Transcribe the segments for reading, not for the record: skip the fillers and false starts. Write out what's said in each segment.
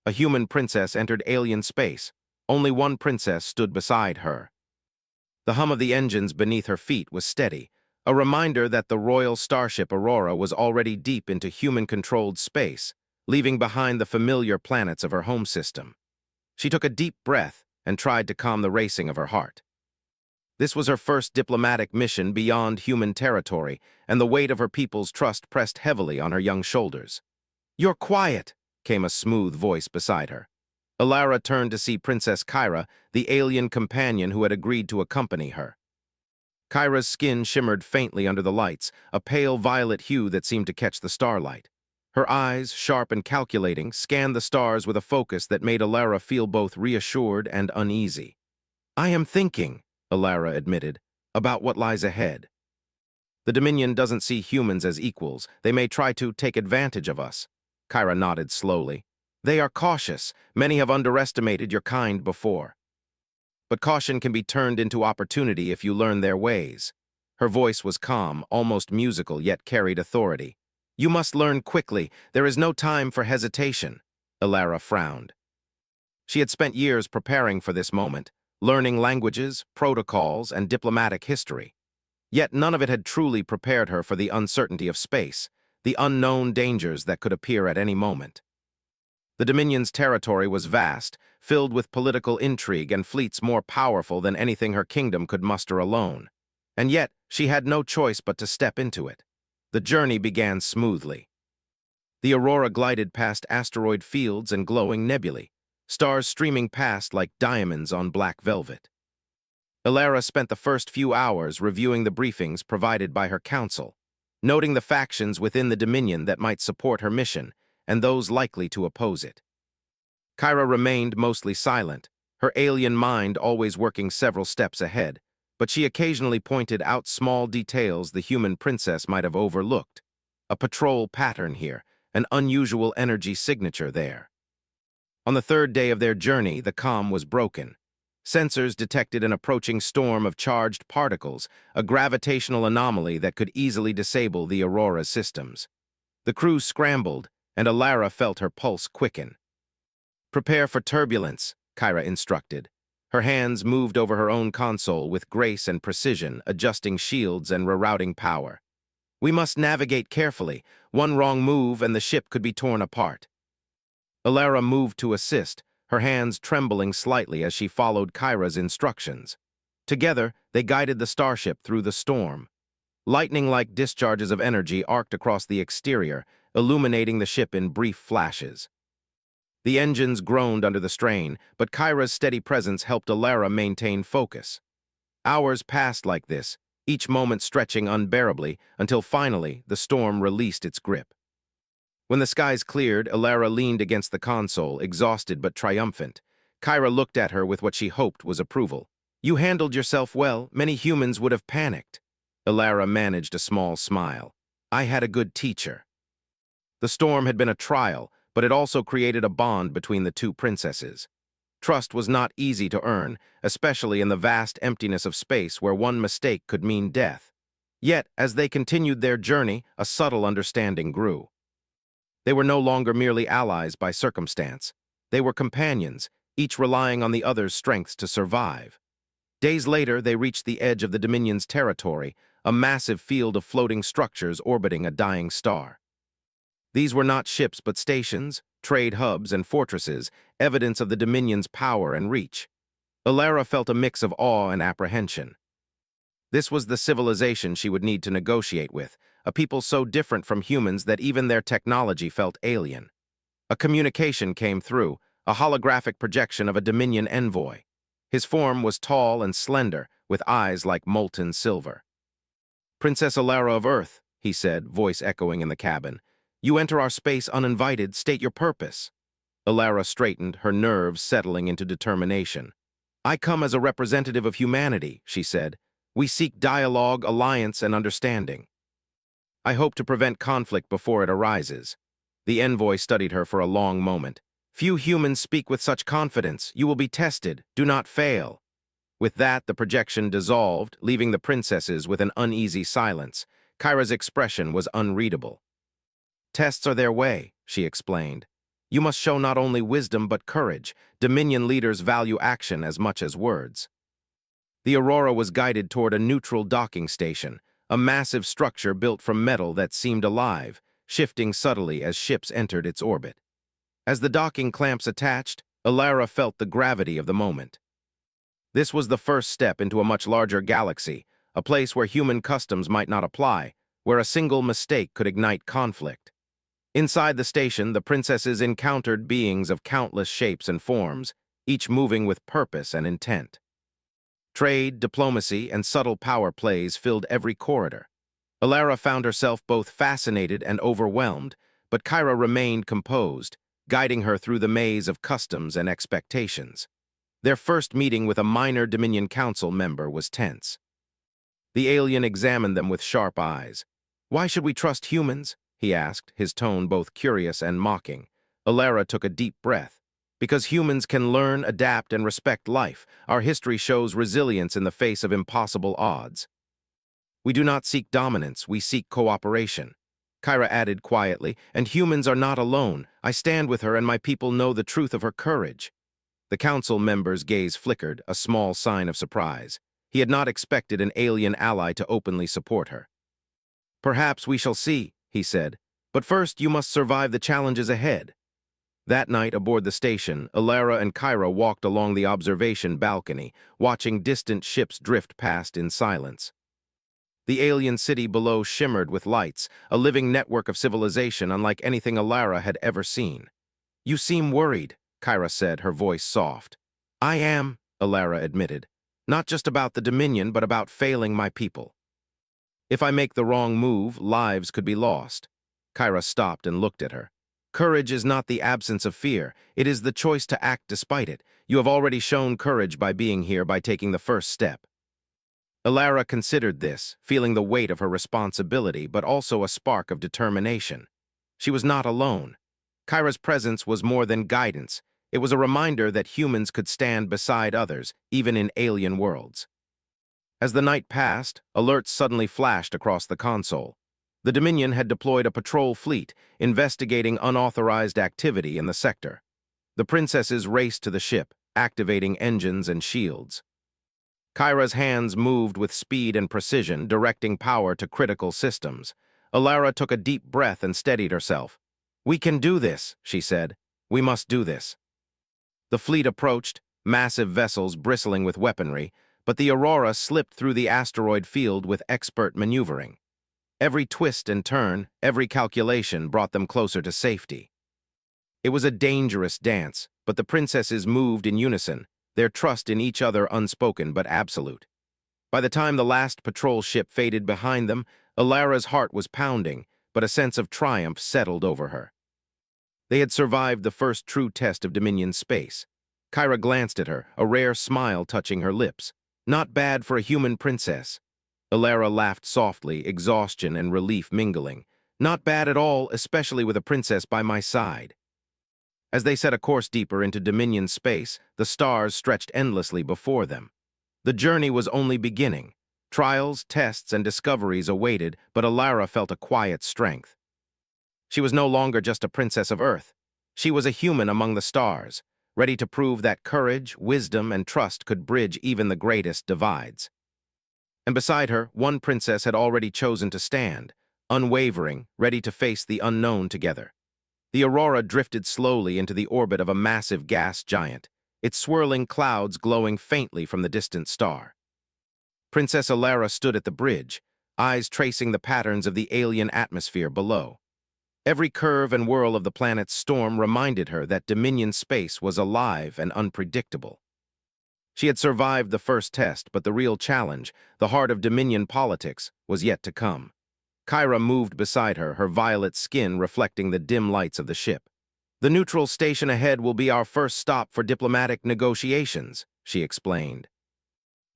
A human princess entered alien space. Only one princess stood beside her. The hum of the engines beneath her feet was steady, a reminder that the royal starship Aurora was already deep into human-controlled space, leaving behind the familiar planets of her home system. She took a deep breath and tried to calm the racing of her heart. This was her first diplomatic mission beyond human territory, and the weight of her people's trust pressed heavily on her young shoulders. "You're quiet," came a smooth voice beside her. Alara turned to see Princess Kyra, the alien companion who had agreed to accompany her. Kyra's skin shimmered faintly under the lights, a pale violet hue that seemed to catch the starlight. Her eyes, sharp and calculating, scanned the stars with a focus that made Alara feel both reassured and uneasy. "I am thinking," Alara admitted, "about what lies ahead. The Dominion doesn't see humans as equals. They may try to take advantage of us." Kyra nodded slowly. "They are cautious. Many have underestimated your kind before. But caution can be turned into opportunity if you learn their ways." Her voice was calm, almost musical, yet carried authority. "You must learn quickly. There is no time for hesitation." Alara frowned. She had spent years preparing for this moment, learning languages, protocols, and diplomatic history. Yet none of it had truly prepared her for the uncertainty of space, the unknown dangers that could appear at any moment. The Dominion's territory was vast, filled with political intrigue and fleets more powerful than anything her kingdom could muster alone. And yet, she had no choice but to step into it. The journey began smoothly. The Aurora glided past asteroid fields and glowing nebulae, stars streaming past like diamonds on black velvet. Alara spent the first few hours reviewing the briefings provided by her council, noting the factions within the Dominion that might support her mission and those likely to oppose it. Kyra remained mostly silent, her alien mind always working several steps ahead, but she occasionally pointed out small details the human princess might have overlooked. A patrol pattern here, an unusual energy signature there. On the third day of their journey, the comm was broken. Sensors detected an approaching storm of charged particles, a gravitational anomaly that could easily disable the Aurora's systems. The crew scrambled, and Alara felt her pulse quicken. "Prepare for turbulence," Kyra instructed. Her hands moved over her own console with grace and precision, adjusting shields and rerouting power. "We must navigate carefully. One wrong move and the ship could be torn apart." Alara moved to assist, her hands trembling slightly as she followed Kyra's instructions. Together, they guided the starship through the storm. Lightning-like discharges of energy arced across the exterior, illuminating the ship in brief flashes. The engines groaned under the strain, but Kyra's steady presence helped Alara maintain focus. Hours passed like this, each moment stretching unbearably, until finally the storm released its grip. When the skies cleared, Alara leaned against the console, exhausted but triumphant. Kyra looked at her with what she hoped was approval. "You handled yourself well. Many humans would have panicked." Alara managed a small smile. "I had a good teacher." The storm had been a trial, but it also created a bond between the two princesses. Trust was not easy to earn, especially in the vast emptiness of space where one mistake could mean death. Yet, as they continued their journey, a subtle understanding grew. They were no longer merely allies by circumstance. They were companions, each relying on the other's strengths to survive. Days later, they reached the edge of the Dominion's territory, a massive field of floating structures orbiting a dying star. These were not ships but stations, trade hubs, and fortresses, evidence of the Dominion's power and reach. Alara felt a mix of awe and apprehension. This was the civilization she would need to negotiate with, a people so different from humans that even their technology felt alien. A communication came through, a holographic projection of a Dominion envoy. His form was tall and slender, with eyes like molten silver. "Princess Alara of Earth," he said, voice echoing in the cabin. "You enter our space uninvited. State your purpose." Alara straightened, her nerves settling into determination. "I come as a representative of humanity," she said. "We seek dialogue, alliance, and understanding. I hope to prevent conflict before it arises." The envoy studied her for a long moment. "Few humans speak with such confidence. You will be tested. Do not fail." With that, the projection dissolved, leaving the princesses with an uneasy silence. Kyra's expression was unreadable. "Tests are their way," she explained. You must show not only wisdom but courage. Dominion leaders value action as much as words. The Aurora was guided toward a neutral docking station, a massive structure built from metal that seemed alive, shifting subtly as ships entered its orbit. As the docking clamps attached, Alara felt the gravity of the moment. This was the first step into a much larger galaxy, a place where human customs might not apply, where a single mistake could ignite conflict. Inside the station, the princesses encountered beings of countless shapes and forms, each moving with purpose and intent. Trade, diplomacy, and subtle power plays filled every corridor. Alara found herself both fascinated and overwhelmed, but Kyra remained composed, guiding her through the maze of customs and expectations. Their first meeting with a minor Dominion Council member was tense. The alien examined them with sharp eyes. "Why should we trust humans?" he asked, his tone both curious and mocking. Alara took a deep breath. "Because humans can learn, adapt, and respect life. Our history shows resilience in the face of impossible odds. We do not seek dominance, we seek cooperation." Kyra added quietly, "And humans are not alone. I stand with her and my people know the truth of her courage." The council member's gaze flickered, a small sign of surprise. He had not expected an alien ally to openly support her. "Perhaps we shall see," he said. "But first you must survive the challenges ahead." That night aboard the station, Alara and Kyra walked along the observation balcony, watching distant ships drift past in silence. The alien city below shimmered with lights, a living network of civilization unlike anything Alara had ever seen. "You seem worried," Kyra said, her voice soft. "I am," Alara admitted. "Not just about the Dominion, but about failing my people. If I make the wrong move, lives could be lost." Kyra stopped and looked at her. "Courage is not the absence of fear. It is the choice to act despite it. You have already shown courage by being here, by taking the first step." Alara considered this, feeling the weight of her responsibility, but also a spark of determination. She was not alone. Kyra's presence was more than guidance. It was a reminder that humans could stand beside others, even in alien worlds. As the night passed, alerts suddenly flashed across the console. The Dominion had deployed a patrol fleet, investigating unauthorized activity in the sector. The princesses raced to the ship, activating engines and shields. Kyra's hands moved with speed and precision, directing power to critical systems. Alara took a deep breath and steadied herself. "We can do this," she said. "We must do this." The fleet approached, massive vessels bristling with weaponry, but the Aurora slipped through the asteroid field with expert maneuvering. Every twist and turn, every calculation brought them closer to safety. It was a dangerous dance, but the princesses moved in unison, their trust in each other unspoken but absolute. By the time the last patrol ship faded behind them, Alara's heart was pounding, but a sense of triumph settled over her. They had survived the first true test of Dominion space. Kyra glanced at her, a rare smile touching her lips. "Not bad for a human princess." Alara laughed softly, exhaustion and relief mingling. "Not bad at all, especially with a princess by my side." As they set a course deeper into Dominion space, the stars stretched endlessly before them. The journey was only beginning. Trials, tests, and discoveries awaited, but Alara felt a quiet strength. She was no longer just a princess of Earth. She was a human among the stars, ready to prove that courage, wisdom, and trust could bridge even the greatest divides. And beside her, one princess had already chosen to stand, unwavering, ready to face the unknown together. The Aurora drifted slowly into the orbit of a massive gas giant, its swirling clouds glowing faintly from the distant star. Princess Alara stood at the bridge, eyes tracing the patterns of the alien atmosphere below. Every curve and whirl of the planet's storm reminded her that Dominion space was alive and unpredictable. She had survived the first test, but the real challenge, the heart of Dominion politics, was yet to come. Kyra moved beside her, her violet skin reflecting the dim lights of the ship. "The neutral station ahead will be our first stop for diplomatic negotiations," she explained.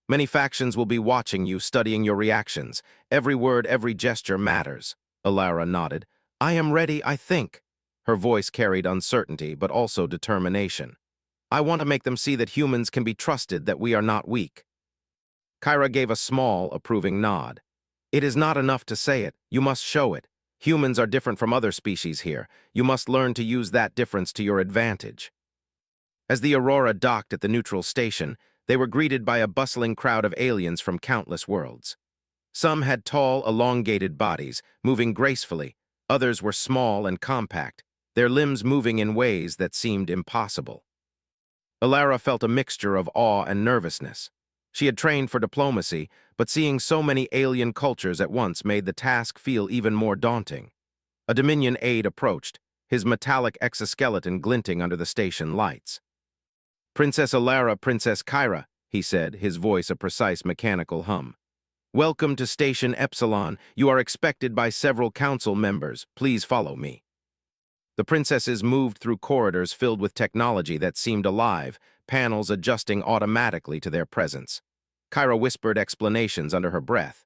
"Many factions will be watching you, studying your reactions. Every word, every gesture matters." Alara nodded. "I am ready, I think." Her voice carried uncertainty, but also determination. "I want to make them see that humans can be trusted, that we are not weak." Kyra gave a small, approving nod. "It is not enough to say it, you must show it. Humans are different from other species here. You must learn to use that difference to your advantage." As the Aurora docked at the neutral station, they were greeted by a bustling crowd of aliens from countless worlds. Some had tall, elongated bodies, moving gracefully. Others were small and compact, their limbs moving in ways that seemed impossible. Alara felt a mixture of awe and nervousness. She had trained for diplomacy, but seeing so many alien cultures at once made the task feel even more daunting. A Dominion aide approached, his metallic exoskeleton glinting under the station lights. "Princess Alara, Princess Kyra," he said, his voice a precise mechanical hum. "Welcome to Station Epsilon. You are expected by several council members. Please follow me." The princesses moved through corridors filled with technology that seemed alive, panels adjusting automatically to their presence. Kyra whispered explanations under her breath.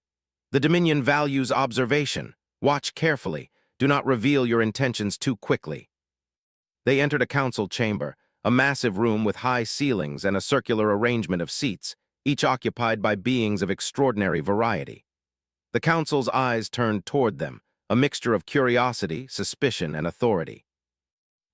"The Dominion values observation. Watch carefully. Do not reveal your intentions too quickly." They entered a council chamber, a massive room with high ceilings and a circular arrangement of seats, each occupied by beings of extraordinary variety. The council's eyes turned toward them, a mixture of curiosity, suspicion, and authority.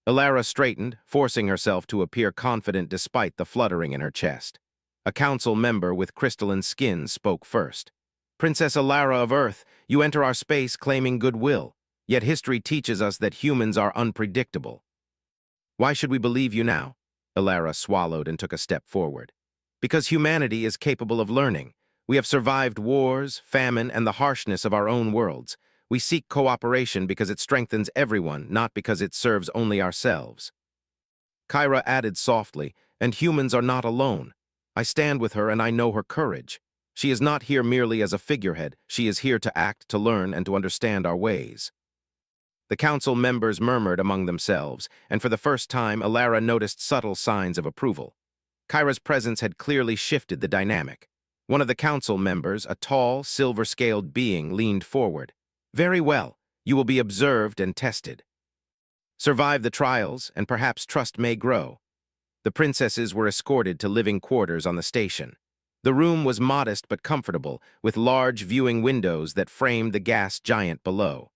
Alara straightened, forcing herself to appear confident despite the fluttering in her chest. A council member with crystalline skin spoke first. "Princess Alara of Earth, you enter our space claiming goodwill, yet history teaches us that humans are unpredictable." "Why should we believe you now?" Alara swallowed and took a step forward. "Because humanity is capable of learning. We have survived wars, famine, and the harshness of our own worlds. We seek cooperation because it strengthens everyone, not because it serves only ourselves." Kyra added softly, "And humans are not alone. I stand with her and I know her courage. She is not here merely as a figurehead. She is here to act, to learn, and to understand our ways." The council members murmured among themselves, and for the first time, Alara noticed subtle signs of approval. Kyra's presence had clearly shifted the dynamic. One of the council members, a tall, silver-scaled being, leaned forward. "Very well. You will be observed and tested. Survive the trials, and perhaps trust may grow." The princesses were escorted to living quarters on the station. The room was modest but comfortable, with large viewing windows that framed the gas giant below.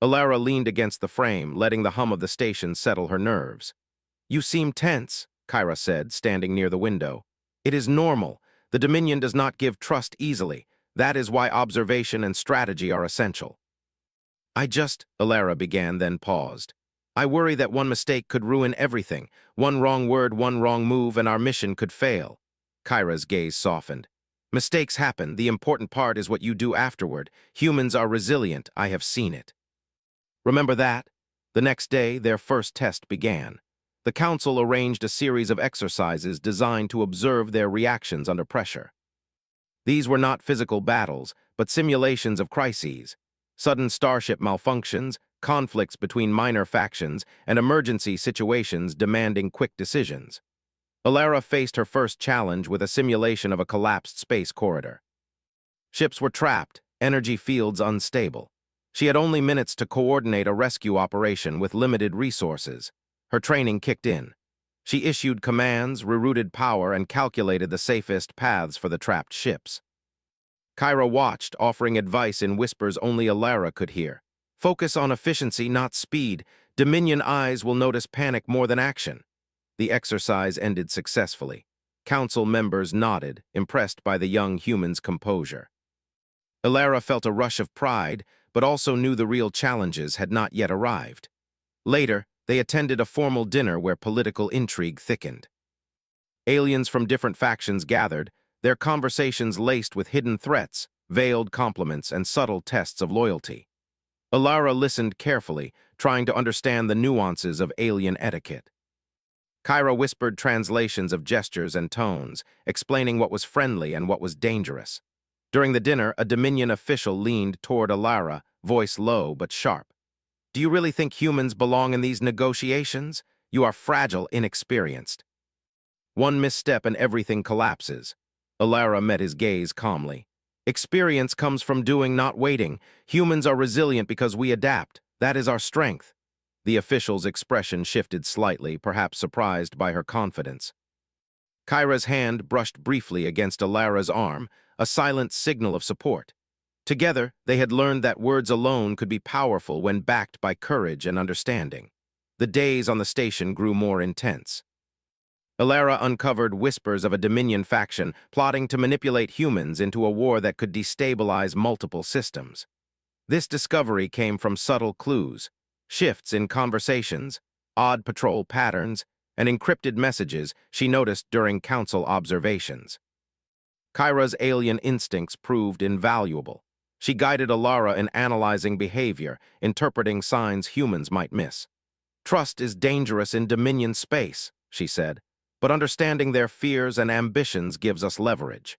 Alara leaned against the frame, letting the hum of the station settle her nerves. "You seem tense," Kyra said, standing near the window. "It is normal. The Dominion does not give trust easily. That is why observation and strategy are essential." Alara began, then paused. "I worry that one mistake could ruin everything. One wrong word, one wrong move, and our mission could fail." Kyra's gaze softened. "Mistakes happen. The important part is what you do afterward. Humans are resilient. I have seen it." Remember that? The next day, their first test began. The council arranged a series of exercises designed to observe their reactions under pressure. These were not physical battles, but simulations of crises. Sudden starship malfunctions, conflicts between minor factions, and emergency situations demanding quick decisions. Alara faced her first challenge with a simulation of a collapsed space corridor. Ships were trapped, energy fields unstable. She had only minutes to coordinate a rescue operation with limited resources. Her training kicked in. She issued commands, rerouted power, and calculated the safest paths for the trapped ships. Kyra watched, offering advice in whispers only Alara could hear. "Focus on efficiency, not speed. Dominion eyes will notice panic more than action." The exercise ended successfully. Council members nodded, impressed by the young human's composure. Alara felt a rush of pride, but also knew the real challenges had not yet arrived. Later, they attended a formal dinner where political intrigue thickened. Aliens from different factions gathered, their conversations laced with hidden threats, veiled compliments, and subtle tests of loyalty. Alara listened carefully, trying to understand the nuances of alien etiquette. Kyra whispered translations of gestures and tones, explaining what was friendly and what was dangerous. During the dinner, a Dominion official leaned toward Alara, voice low but sharp. "Do you really think humans belong in these negotiations? You are fragile, inexperienced." One misstep and everything collapses. Alara met his gaze calmly. "Experience comes from doing, not waiting. Humans are resilient because we adapt. That is our strength." The official's expression shifted slightly, perhaps surprised by her confidence. Kyra's hand brushed briefly against Alara's arm, a silent signal of support. Together, they had learned that words alone could be powerful when backed by courage and understanding. The days on the station grew more intense. Ilara uncovered whispers of a Dominion faction plotting to manipulate humans into a war that could destabilize multiple systems. This discovery came from subtle clues, shifts in conversations, odd patrol patterns, and encrypted messages she noticed during council observations. Kyra's alien instincts proved invaluable. She guided Ilara in analyzing behavior, interpreting signs humans might miss. Trust is dangerous in Dominion space, she said, but understanding their fears and ambitions gives us leverage.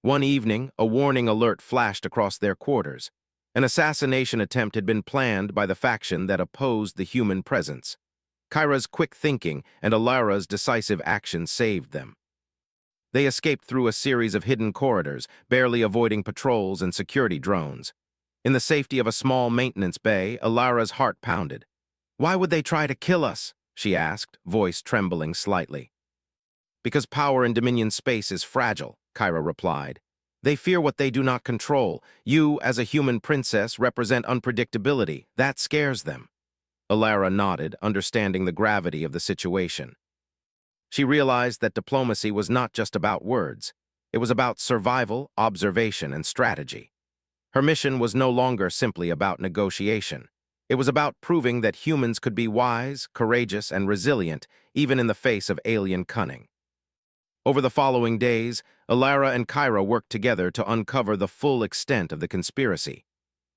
One evening, a warning alert flashed across their quarters. An assassination attempt had been planned by the faction that opposed the human presence. Kyra's quick thinking and Ilara's decisive action saved them. They escaped through a series of hidden corridors, barely avoiding patrols and security drones. In the safety of a small maintenance bay, Ilara's heart pounded. "Why would they try to kill us?" she asked, voice trembling slightly. "Because power in Dominion space is fragile," Kyra replied. "They fear what they do not control. You, as a human princess, represent unpredictability. That scares them." Ilara nodded, understanding the gravity of the situation. She realized that diplomacy was not just about words. It was about survival, observation, and strategy. Her mission was no longer simply about negotiation. It was about proving that humans could be wise, courageous, and resilient, even in the face of alien cunning. Over the following days, Ilara and Kyra worked together to uncover the full extent of the conspiracy.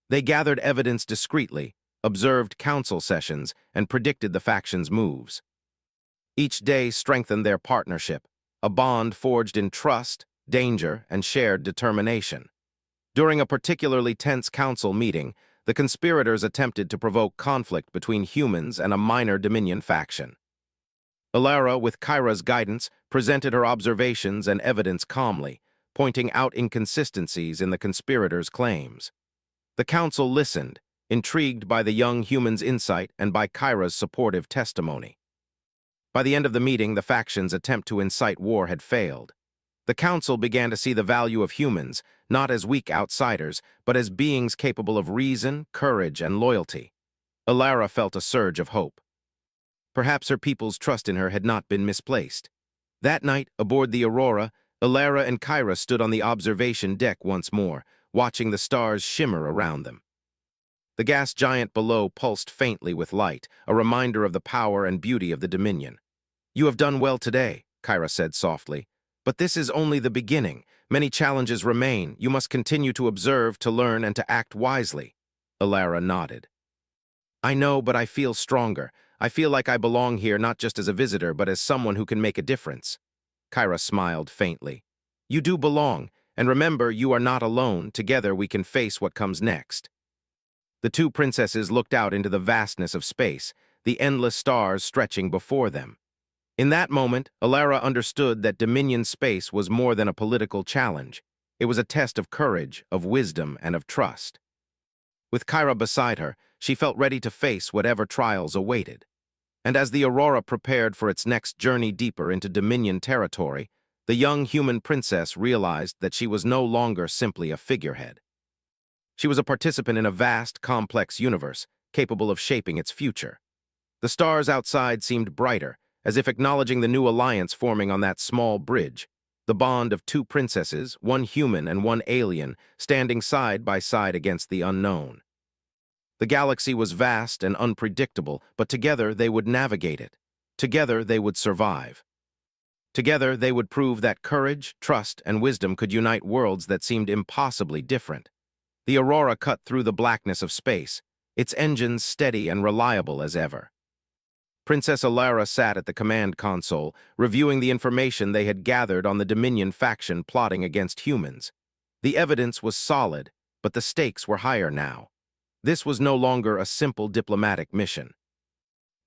They gathered evidence discreetly, observed council sessions, and predicted the faction's moves. Each day strengthened their partnership, a bond forged in trust, danger, and shared determination. During a particularly tense council meeting, the conspirators attempted to provoke conflict between humans and a minor Dominion faction. Ilara, with Kyra's guidance, presented her observations and evidence calmly, pointing out inconsistencies in the conspirators' claims. The council listened, intrigued by the young human's insight and by Kyra's supportive testimony. By the end of the meeting, the faction's attempt to incite war had failed. The council began to see the value of humans, not as weak outsiders, but as beings capable of reason, courage, and loyalty. Ilara felt a surge of hope. Perhaps her people's trust in her had not been misplaced. That night, aboard the Aurora, Ilara and Kyra stood on the observation deck once more, watching the stars shimmer around them. The gas giant below pulsed faintly with light, a reminder of the power and beauty of the Dominion. "You have done well today," Kyra said softly. "But this is only the beginning. Many challenges remain. You must continue to observe, to learn, and to act wisely." Ilara nodded. "I know, but I feel stronger. I feel like I belong here not just as a visitor, but as someone who can make a difference." Kyra smiled faintly. "You do belong, and remember, you are not alone. Together we can face what comes next." The two princesses looked out into the vastness of space, the endless stars stretching before them. In that moment, Ilara understood that Dominion space was more than a political challenge. It was a test of courage, of wisdom, and of trust. With Kyra beside her, she felt ready to face whatever trials awaited. And as the Aurora prepared for its next journey deeper into Dominion territory, the young human princess realized that she was no longer simply a figurehead. She was a participant in a vast, complex universe, capable of shaping its future. The stars outside seemed brighter, as if acknowledging the new alliance forming on that small bridge, the bond of two princesses, one human and one alien, standing side by side against the unknown. The galaxy was vast and unpredictable, but together they would navigate it. Together they would survive. Together they would prove that courage, trust, and wisdom could unite worlds that seemed impossibly different. The Aurora cut through the blackness of space, its engines steady and reliable as ever. Princess Ilara sat at the command console, reviewing the information they had gathered on the Dominion faction plotting against humans. The evidence was solid, but the stakes were higher now. This was no longer a simple diplomatic mission.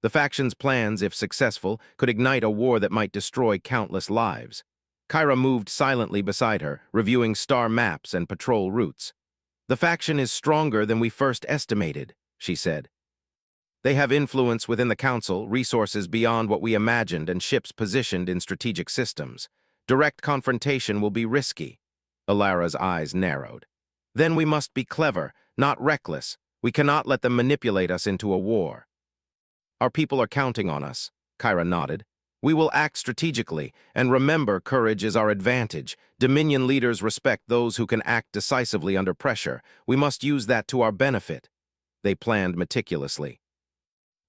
The faction's plans, if successful, could ignite a war that might destroy countless lives. Kyra moved silently beside her, reviewing star maps and patrol routes. "The faction is stronger than we first estimated," she said. "They have influence within the council, resources beyond what we imagined, and ships positioned in strategic systems. Direct confrontation will be risky." Ilara's eyes narrowed. Then we must be clever, not reckless. We cannot let them manipulate us into a war. Our people are counting on us, Kyra nodded. We will act strategically, and remember, courage is our advantage. Dominion leaders respect those who can act decisively under pressure. We must use that to our benefit. They planned meticulously.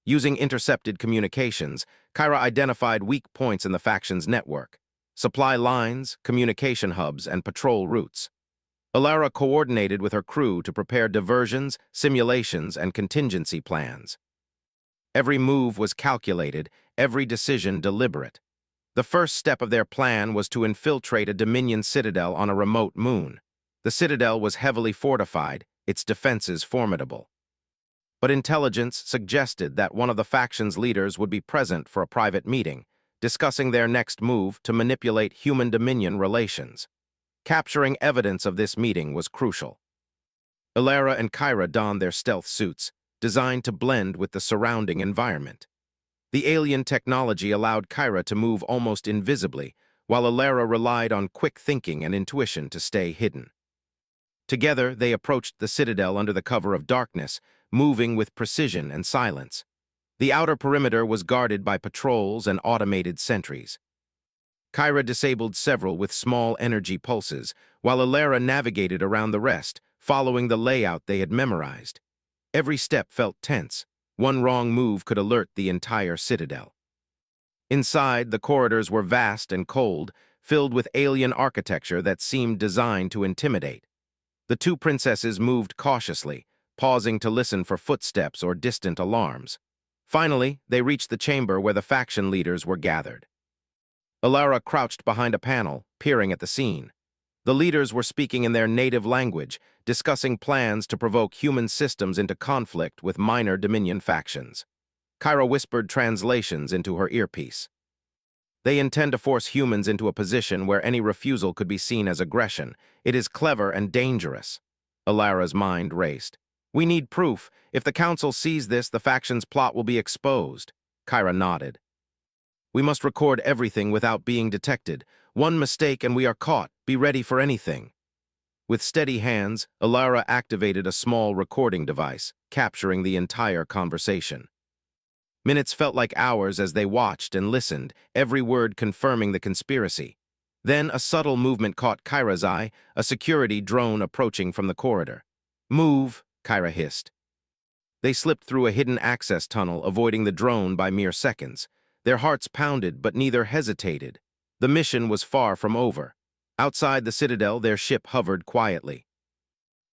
Using intercepted communications, Kyra identified weak points in the faction's network: supply lines, communication hubs, and patrol routes. Alara coordinated with her crew to prepare diversions, simulations, and contingency plans. Every move was calculated, every decision deliberate. The first step of their plan was to infiltrate a Dominion citadel on a remote moon. The citadel was heavily fortified, its defenses formidable. But intelligence suggested that one of the faction's leaders would be present for a private meeting, discussing their next move to manipulate human-Dominion relations. Capturing evidence of this meeting was crucial. Alara and Kyra donned their stealth suits, designed to blend with the surrounding environment. The alien technology allowed Kyra to move almost invisibly, while Alara relied on quick thinking and intuition to stay hidden. Together, they approached the citadel under the cover of darkness, moving with precision and silence. The outer perimeter was guarded by patrols and automated sentries. Kyra disabled several with small energy pulses, while Alara navigated around the rest, following the layout they had memorized. Every step felt tense. One wrong move could alert the entire citadel. Inside, the corridors were vast and cold, filled with alien architecture that seemed designed to intimidate. The two princesses moved cautiously, pausing to listen for footsteps or distant alarms. Finally, they reached the chamber where the faction leaders were gathered. Alara crouched behind a panel, peering at the scene. The leaders were speaking in their native language, discussing plans to provoke human systems into conflict with minor Dominion factions. Kyra whispered translations into her earpiece. They intend to force humans into a position where any refusal could be seen as aggression. It is clever and dangerous. Alara's mind raced. We need proof. If the Council sees this, the faction's plot will be exposed. Kyra nodded. We must record everything without being detected. One mistake and we are caught. Be ready for anything. With steady hands, Alara activated a small recording device, capturing the entire conversation. Minutes felt like hours as they watched and listened, every word confirming the conspiracy. Then a subtle movement caught Kyra's eye, a security drone approaching from the corridor. Move, Kyra hissed. They slipped through a hidden access tunnel, avoiding the drone by mere seconds. Their hearts pounded, but neither hesitated. The mission was far from over. Outside the citadel, their ship hovered quietly.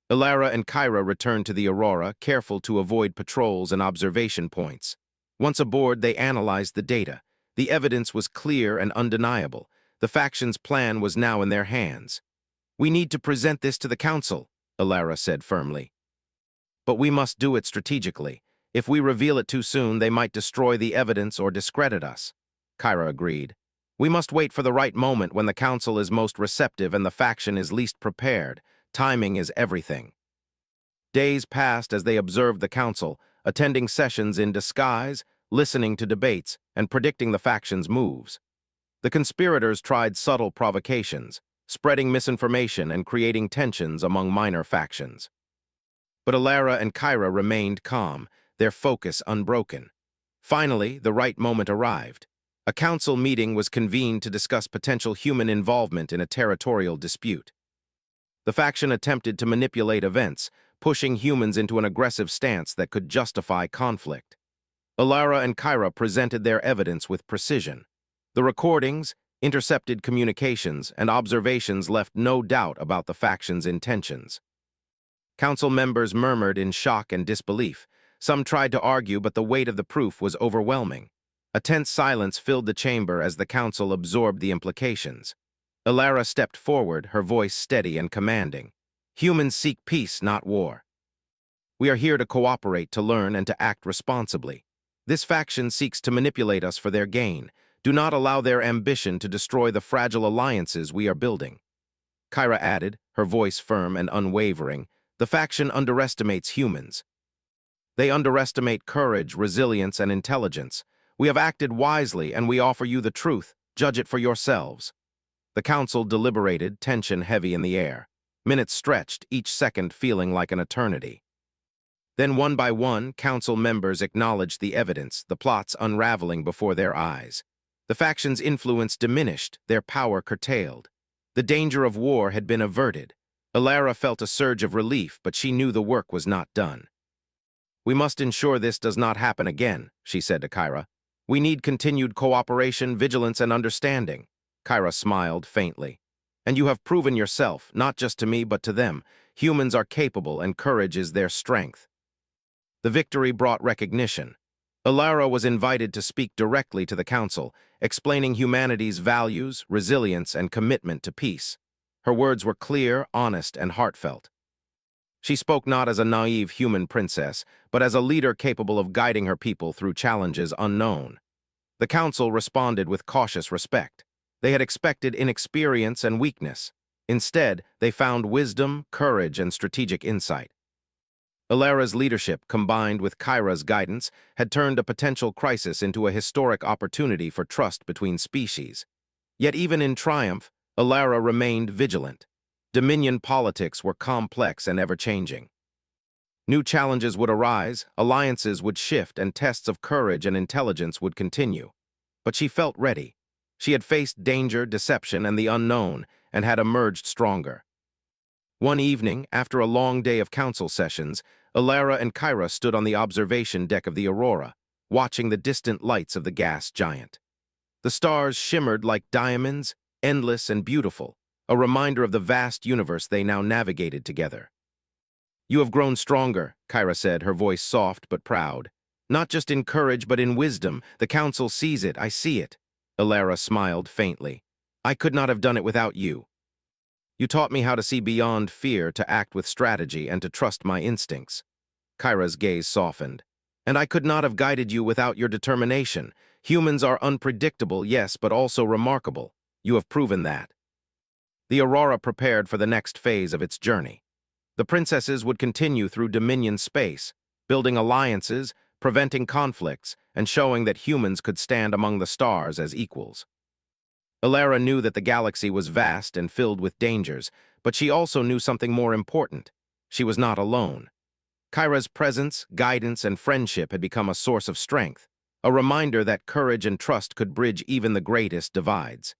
Alara and Kyra returned to the Aurora, careful to avoid patrols and observation points. Once aboard, they analyzed the data. The evidence was clear and undeniable. The faction's plan was now in their hands. We need to present this to the Council, Alara said firmly. But we must do it strategically. If we reveal it too soon, they might destroy the evidence or discredit us. Kyra agreed. We must wait for the right moment when the Council is most receptive and the faction is least prepared. Timing is everything. Days passed as they observed the Council, attending sessions in disguise, listening to debates, and predicting the faction's moves. The conspirators tried subtle provocations, spreading misinformation and creating tensions among minor factions. But Alara and Kyra remained calm, their focus unbroken. Finally, the right moment arrived. A council meeting was convened to discuss potential human involvement in a territorial dispute. The faction attempted to manipulate events, pushing humans into an aggressive stance that could justify conflict. Alara and Kyra presented their evidence with precision. The recordings, intercepted communications, and observations left no doubt about the faction's intentions. Council members murmured in shock and disbelief. Some tried to argue, but the weight of the proof was overwhelming. A tense silence filled the chamber as the council absorbed the implications. Alara stepped forward, her voice steady and commanding. Humans seek peace, not war. We are here to cooperate, to learn, and to act responsibly. This faction seeks to manipulate us for their gain. Do not allow their ambition to destroy the fragile alliances we are building. Kyra added, her voice firm and unwavering, the faction underestimates humans. They underestimate courage, resilience, and intelligence. We have acted wisely, and we offer you the truth. Judge it for yourselves. The council deliberated, tension heavy in the air. Minutes stretched, each second feeling like an eternity. Then one by one, council members acknowledged the evidence, the plots unraveling before their eyes. The factions' influence diminished, their power curtailed. The danger of war had been averted. Alara felt a surge of relief, but she knew the work was not done. "We must ensure this does not happen again," she said to Kyra. "We need continued cooperation, vigilance, and understanding." Kyra smiled faintly. "And you have proven yourself, not just to me but to them. Humans are capable and courage is their strength." The victory brought recognition. Alara was invited to speak directly to the council, explaining humanity's values, resilience, and commitment to peace. Her words were clear, honest, and heartfelt. She spoke not as a naive human princess, but as a leader capable of guiding her people through challenges unknown. The council responded with cautious respect. They had expected inexperience and weakness. Instead, they found wisdom, courage, and strategic insight. Alara's leadership, combined with Kyra's guidance, had turned a potential crisis into a historic opportunity for trust between species. Yet even in triumph, Alara remained vigilant. Dominion politics were complex and ever-changing. New challenges would arise, alliances would shift, and tests of courage and intelligence would continue. But she felt ready. She had faced danger, deception, and the unknown, and had emerged stronger. One evening, after a long day of council sessions, Alara and Kyra stood on the observation deck of the Aurora, watching the distant lights of the gas giant. The stars shimmered like diamonds, endless and beautiful, a reminder of the vast universe they now navigated together. "You have grown stronger," Kyra said, her voice soft but proud. "Not just in courage, but in wisdom. The council sees it, I see it." Alara smiled faintly. "I could not have done it without you. You taught me how to see beyond fear, to act with strategy, and to trust my instincts." Kyra's gaze softened. "And I could not have guided you without your determination. Humans are unpredictable, yes, but also remarkable. You have proven that." The Aurora prepared for the next phase of its journey. The princesses would continue through Dominion space, building alliances, preventing conflicts, and showing that humans could stand among the stars as equals. Alara knew that the galaxy was vast and filled with dangers, but she also knew something more important. She was not alone. Kyra's presence, guidance, and friendship had become a source of strength, a reminder that courage and trust could bridge even the greatest divides.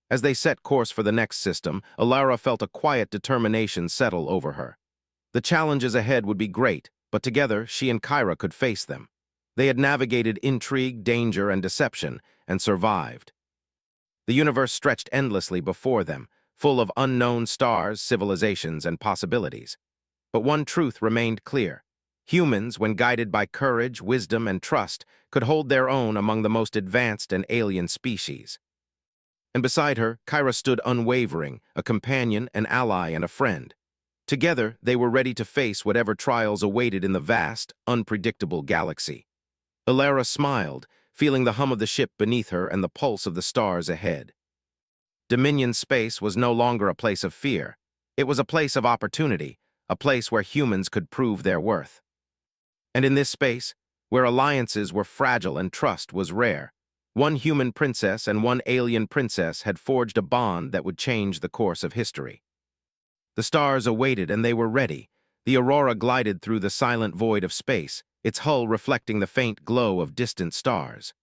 As they set course for the next system, Alara felt a quiet determination settle over her. The challenges ahead would be great, but together she and Kyra could face them. They had navigated intrigue, danger, and deception, and survived. The universe stretched endlessly before them, full of unknown stars, civilizations, and possibilities. But one truth remained clear. Humans, when guided by courage, wisdom, and trust, could hold their own among the most advanced and alien species. And beside her, Kyra stood unwavering, a companion, an ally, and a friend. Together, they were ready to face whatever trials awaited in the vast, unpredictable galaxy. Alara smiled, feeling the hum of the ship beneath her and the pulse of the stars ahead. Dominion space was no longer a place of fear. It was a place of opportunity, a place where humans could prove their worth. And in this space, where alliances were fragile and trust was rare, one human princess and one alien princess had forged a bond that would change the course of history. The stars awaited and they were ready. The Aurora glided through the silent void of space, its hull reflecting the faint glow of distant stars.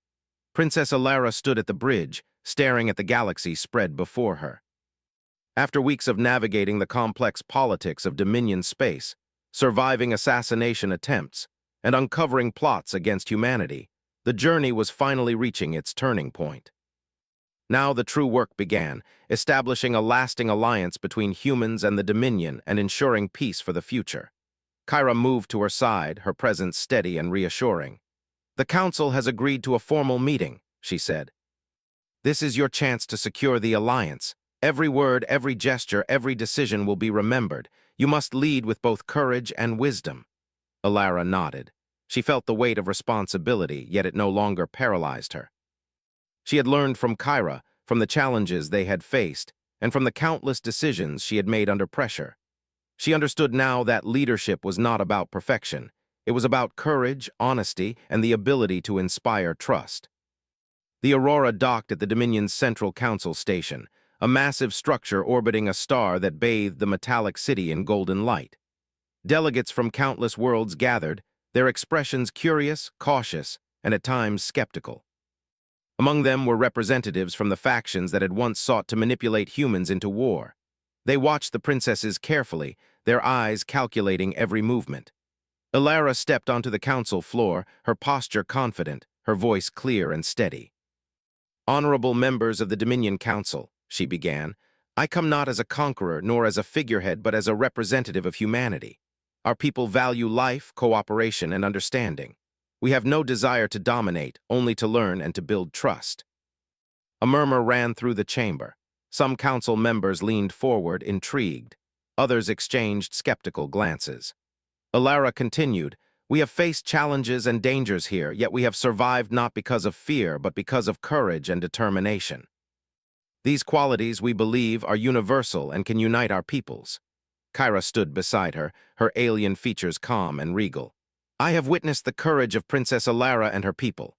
Princess Alara stood at the bridge, staring at the galaxy spread before her. After weeks of navigating the complex politics of Dominion space, surviving assassination attempts, and uncovering plots against humanity, the journey was finally reaching its turning point. Now the true work began, establishing a lasting alliance between humans and the Dominion and ensuring peace for the future. Kyra moved to her side, her presence steady and reassuring. "The Council has agreed to a formal meeting," she said. "This is your chance to secure the alliance. Every word, every gesture, every decision will be remembered. You must lead with both courage and wisdom." Alara nodded. She felt the weight of responsibility, yet it no longer paralyzed her. She had learned from Kyra, from the challenges they had faced, and from the countless decisions she had made under pressure. She understood now that leadership was not about perfection. It was about courage, honesty, and the ability to inspire trust. The Aurora docked at the Dominion's Central Council station, a massive structure orbiting a star that bathed the metallic city in golden light. Delegates from countless worlds gathered, their expressions curious, cautious, and at times skeptical. Among them were representatives from the factions that had once sought to manipulate humans into war. They watched the princesses carefully, their eyes calculating every movement. Ilara stepped onto the council floor, her posture confident, her voice clear and steady. "Honorable members of the Dominion Council," she began, "I come not as a conqueror nor as a figurehead but as a representative of humanity. Our people value life, cooperation, and understanding. We have no desire to dominate, only to learn and to build trust." A murmur ran through the chamber. Some council members leaned forward, intrigued. Others exchanged skeptical glances. Ilara continued, "We have faced challenges and dangers here, yet we have survived not because of fear, but because of courage and determination. These qualities, we believe, are universal and can unite our peoples." Kyra stood beside her, her alien features calm and regal. "I have witnessed the courage of Princess Ilara and her people.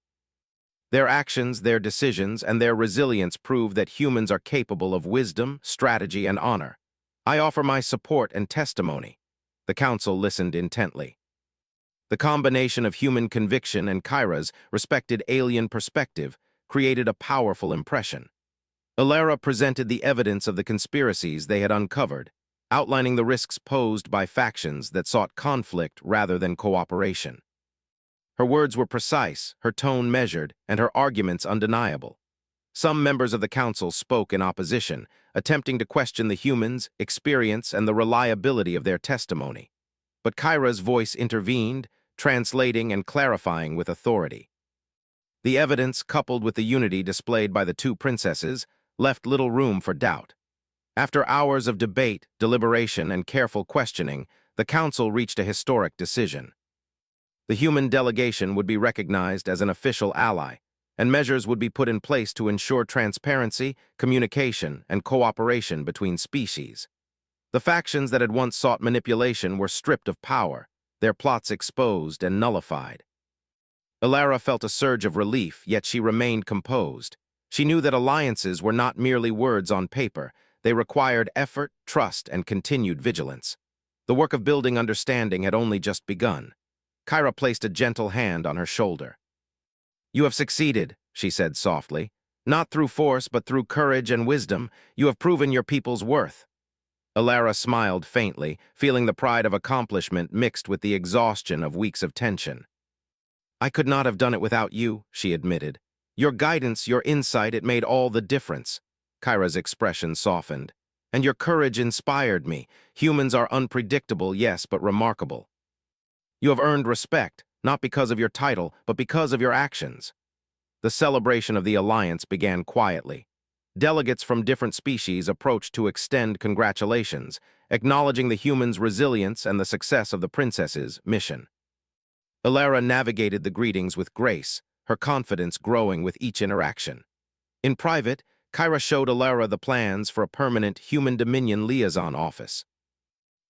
Their actions, their decisions, and their resilience prove that humans are capable of wisdom, strategy, and honor. I offer my support and testimony." The council listened intently. The combination of human conviction and Kyra's respected alien perspective created a powerful impression. Ilara presented the evidence of the conspiracies they had uncovered, outlining the risks posed by factions that sought conflict rather than cooperation. Her words were precise, her tone measured, and her arguments undeniable. Some members of the council spoke in opposition, attempting to question the humans' experience and the reliability of their testimony. But Kyra's voice intervened, translating and clarifying with authority. The evidence, coupled with the unity displayed by the two princesses, left little room for doubt. After hours of debate, deliberation, and careful questioning, the council reached a historic decision. The human delegation would be recognized as an official ally, and measures would be put in place to ensure transparency, communication, and cooperation between species. The factions that had once sought manipulation were stripped of power, their plots exposed and nullified. Ilara felt a surge of relief, yet she remained composed. She knew that alliances were not merely words on paper. They required effort, trust, and continued vigilance. The work of building understanding had only just begun. Kyra placed a gentle hand on her shoulder. "You have succeeded," she said softly. "Not through force, but through courage and wisdom. You have proven your people's worth." Ilara smiled faintly, feeling the pride of accomplishment mixed with the exhaustion of weeks of tension. "I could not have done it without you," she admitted. "Your guidance, your insight, it made all the difference." Kyra's expression softened. "And your courage inspired me. Humans are unpredictable, yes, but remarkable. You have earned respect, not because of your title, but because of your actions." The celebration of the alliance began quietly. Delegates from different species approached to extend congratulations, acknowledging the humans' resilience and the success of the princess's mission. Ilara navigated the greetings with grace, her confidence growing with each interaction. In private, Kyra showed Ilara the plans for a permanent Human Dominion liaison office.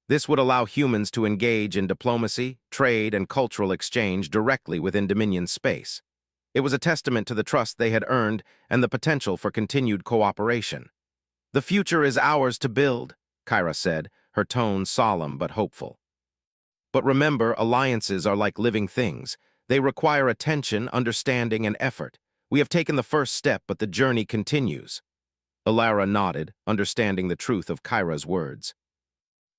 This would allow humans to engage in diplomacy, trade, and cultural exchange directly within Dominion space. It was a testament to the trust they had earned and the potential for continued cooperation. "The future is ours to build," Kyra said, her tone solemn but hopeful. "But remember, alliances are like living things. They require attention, understanding, and effort. We have taken the first step, but the journey continues." Ilara nodded, understanding the truth of Kyra's words.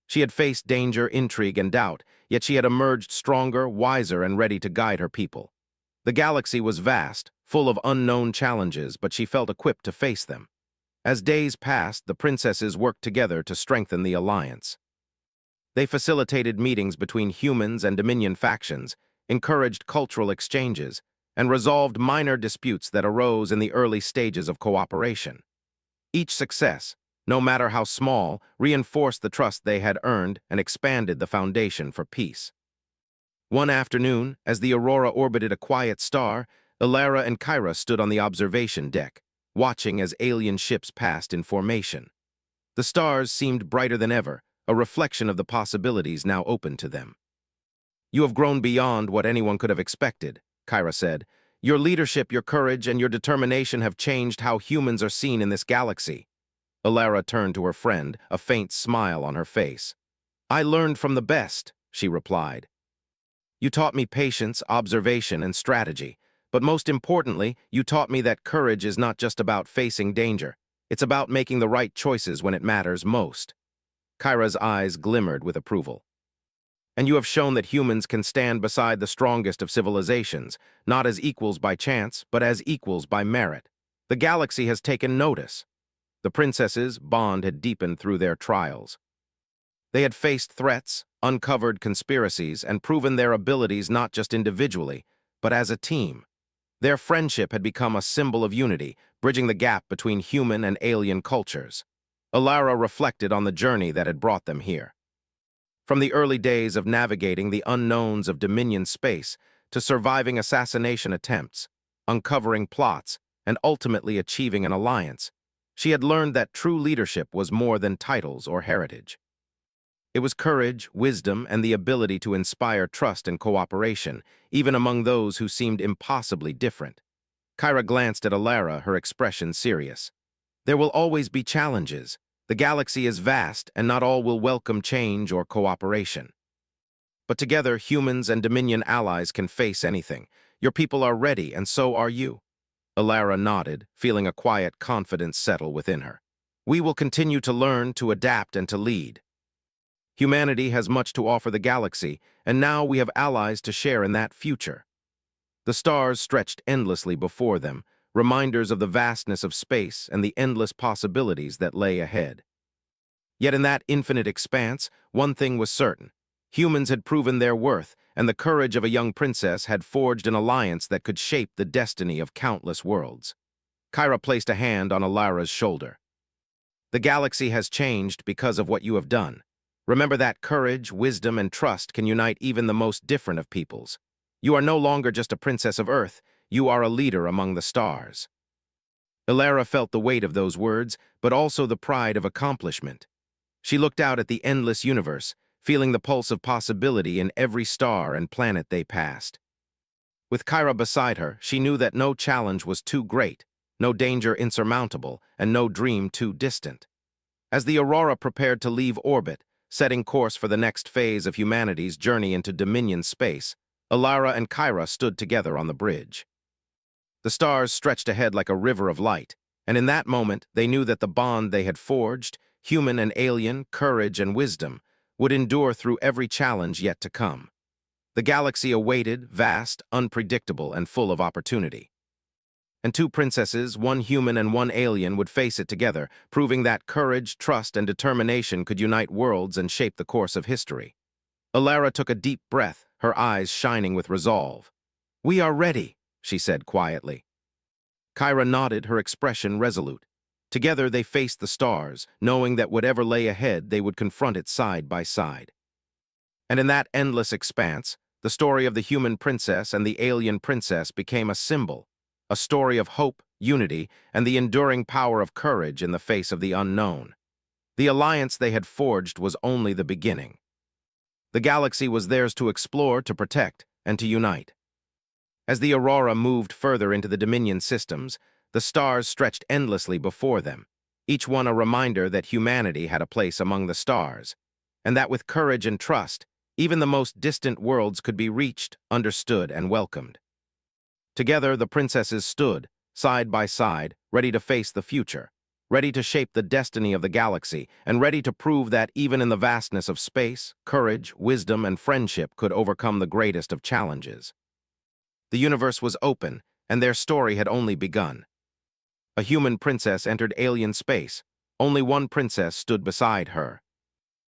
She had faced danger, intrigue, and doubt, yet she had emerged stronger, wiser, and ready to guide her people. The galaxy was vast, full of unknown challenges, but she felt equipped to face them. As days passed, the princesses worked together to strengthen the alliance. They facilitated meetings between humans and Dominion factions, encouraged cultural exchanges, and resolved minor disputes that arose in the early stages of cooperation. Each success, no matter how small, reinforced the trust they had earned and expanded the foundation for peace. One afternoon, as the Aurora orbited a quiet star, Ilara and Kyra stood on the observation deck, watching as alien ships passed in formation. The stars seemed brighter than ever, a reflection of the possibilities now open to them. "You have grown beyond what anyone could have expected," Kyra said. "Your leadership, your courage, and your determination have changed how humans are seen in this galaxy." Alara turned to her friend, a faint smile on her face. "I learned from the best," she replied. "You taught me patience, observation, and strategy. But most importantly, you taught me that courage is not just about facing danger. It's about making the right choices when it matters most." Kyra's eyes glimmered with approval. "And you have shown that humans can stand beside the strongest of civilizations, not as equals by chance, but as equals by merit. The galaxy has taken notice." The princesses' bond had deepened through their trials. They had faced threats, uncovered conspiracies, and proven their abilities not just individually, but as a team. Their friendship had become a symbol of unity, bridging the gap between human and alien cultures. Alara reflected on the journey that had brought them here. From the early days of navigating the unknowns of Dominion space to surviving assassination attempts, uncovering plots, and ultimately achieving an alliance, she had learned that true leadership was more than titles or heritage. It was courage, wisdom, and the ability to inspire trust and cooperation, even among those who seemed impossibly different. Kyra glanced at Alara, her expression serious. "There will always be challenges. The galaxy is vast, and not all will welcome change or cooperation. But together, humans and Dominion allies can face anything. Your people are ready, and so are you." Alara nodded, feeling a quiet confidence settle within her. "We will continue to learn, to adapt, and to lead. Humanity has much to offer the galaxy, and now we have allies to share in that future." The stars stretched endlessly before them, reminders of the vastness of space and the endless possibilities that lay ahead. Yet in that infinite expanse, one thing was certain. Humans had proven their worth, and the courage of a young princess had forged an alliance that could shape the destiny of countless worlds. Kyra placed a hand on Alara's shoulder. "The galaxy has changed because of what you have done. Remember that courage, wisdom, and trust can unite even the most different of peoples. You are no longer just a princess of Earth, you are a leader among the stars." Alara felt the weight of those words, but also the pride of accomplishment. She looked out at the endless universe, feeling the pulse of possibility in every star and planet they passed. With Kyra beside her, she knew that no challenge was too great, no danger insurmountable, and no dream too distant. As the Aurora prepared to leave orbit, setting course for the next phase of humanity's journey into Dominion space, Alara and Kyra stood together on the bridge. The stars stretched ahead like a river of light, and in that moment they knew that the bond they had forged, human and alien, courage and wisdom, would endure through every challenge yet to come. The galaxy awaited, vast, unpredictable, and full of opportunity. And two princesses, one human and one alien, would face it together, proving that courage, trust, and determination could unite worlds and shape the course of history. Alara took a deep breath, her eyes shining with resolve. "We are ready," she said quietly. Kyra nodded, her expression resolute. Together they faced the stars, knowing that whatever lay ahead, they would confront it side by side. And in that endless expanse, the story of the human princess and the alien princess became a symbol, a story of hope, unity, and the enduring power of courage in the face of the unknown. The alliance they had forged was only the beginning. The galaxy was theirs to explore, to protect, and to unite. As the Aurora moved further into the Dominion systems, the stars stretched endlessly before them, each one a reminder that humanity had a place among the stars, and that with courage and trust, even the most distant worlds could be reached, understood, and welcomed. Together, the princesses stood, side by side, ready to face the future, ready to shape the destiny of the galaxy, and ready to prove that even in the vastness of space, courage, wisdom, and friendship could overcome the greatest of challenges. The universe was open, and their story had only begun. A human princess entered alien space. Only one princess stood beside her,